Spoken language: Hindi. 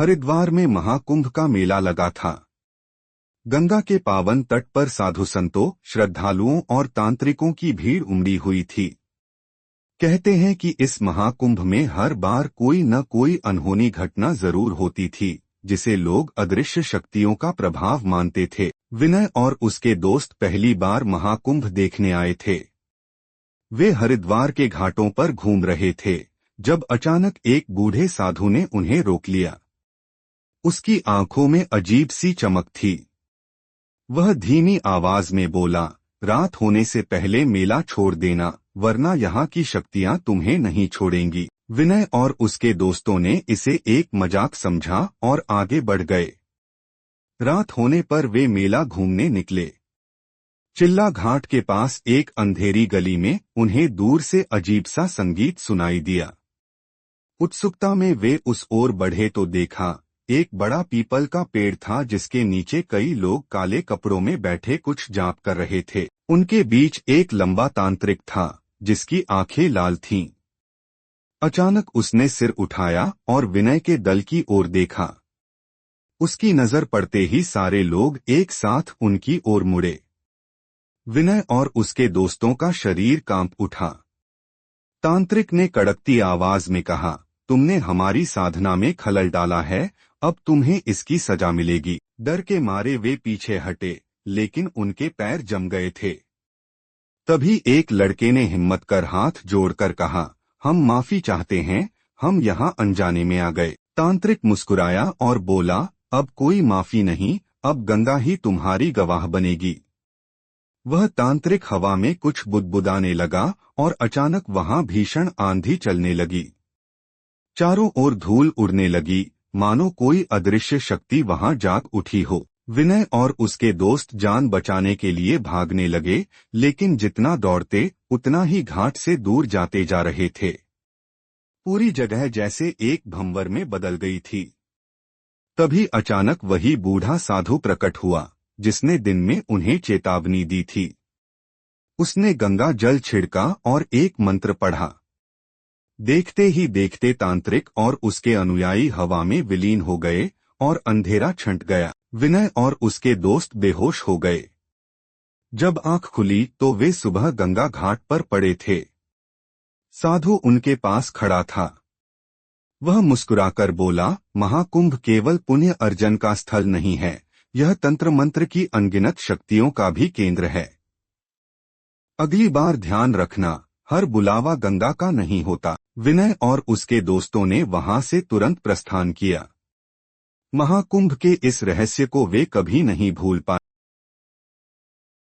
हरिद्वार में महाकुंभ का मेला लगा था। गंगा के पावन तट पर साधु संतों, श्रद्धालुओं और तांत्रिकों की भीड़ उमड़ी हुई थी। कहते हैं कि इस महाकुंभ में हर बार कोई न कोई अनहोनी घटना जरूर होती थी, जिसे लोग अदृश्य शक्तियों का प्रभाव मानते थे। विनय और उसके दोस्त पहली बार महाकुंभ देखने आए थे। वे हरिद्वार के घाटों पर घूम रहे थे, जब अचानक एक बूढ़े साधु ने उन्हें रोक लिया। उसकी आंखों में अजीब सी चमक थी। वह धीमी आवाज में बोला, रात होने से पहले मेला छोड़ देना, वरना यहाँ की शक्तियाँ तुम्हें नहीं छोड़ेंगी। विनय और उसके दोस्तों ने इसे एक मजाक समझा और आगे बढ़ गए। रात होने पर वे मेला घूमने निकले। चिल्ला घाट के पास एक अंधेरी गली में उन्हें दूर से अजीब सा संगीत सुनाई दिया। उत्सुकता में वे उस ओर बढ़े तो देखा, एक बड़ा पीपल का पेड़ था जिसके नीचे कई लोग काले कपड़ों में बैठे कुछ जाप कर रहे थे। उनके बीच एक लंबा तांत्रिक था, जिसकी आंखें लाल थीं। अचानक उसने सिर उठाया और विनय के दल की ओर देखा। उसकी नजर पड़ते ही सारे लोग एक साथ उनकी ओर मुड़े। विनय और उसके दोस्तों का शरीर कांप उठा। तांत्रिक ने कड़कती आवाज में कहा, तुमने हमारी साधना में खलल डाला है, अब तुम्हें इसकी सजा मिलेगी। डर के मारे वे पीछे हटे, लेकिन उनके पैर जम गए थे। तभी एक लड़के ने हिम्मत कर हाथ जोड़कर कहा, हम माफी चाहते हैं, हम यहाँ अनजाने में आ गए। तांत्रिक मुस्कुराया और बोला, अब कोई माफी नहीं, अब गंगा ही तुम्हारी गवाह बनेगी। वह तांत्रिक हवा में कुछ बुदबुदाने लगा और अचानक वहां भीषण आंधी चलने लगी। चारों ओर धूल उड़ने लगी, मानो कोई अदृश्य शक्ति वहां जाग उठी हो। विनय और उसके दोस्त जान बचाने के लिए भागने लगे, लेकिन जितना दौड़ते उतना ही घाट से दूर जाते जा रहे थे। पूरी जगह जैसे एक भंवर में बदल गई थी। तभी अचानक वही बूढ़ा साधु प्रकट हुआ, जिसने दिन में उन्हें चेतावनी दी थी। उसने गंगा जल छिड़का और एक मंत्र पढ़ा। देखते ही देखते तांत्रिक और उसके अनुयायी हवा में विलीन हो गए और अंधेरा छंट गया। विनय और उसके दोस्त बेहोश हो गए। जब आंख खुली तो वे सुबह गंगा घाट पर पड़े थे। साधु उनके पास खड़ा था। वह मुस्कुराकर बोला, महाकुंभ केवल पुण्य अर्जन का स्थल नहीं है, यह तंत्र मंत्र की अनगिनत शक्तियों का भी केंद्र है। अगली बार ध्यान रखना, हर बुलावा गंगा का नहीं होता। विनय और उसके दोस्तों ने वहां से तुरंत प्रस्थान किया। महाकुंभ के इस रहस्य को वे कभी नहीं भूल पाए।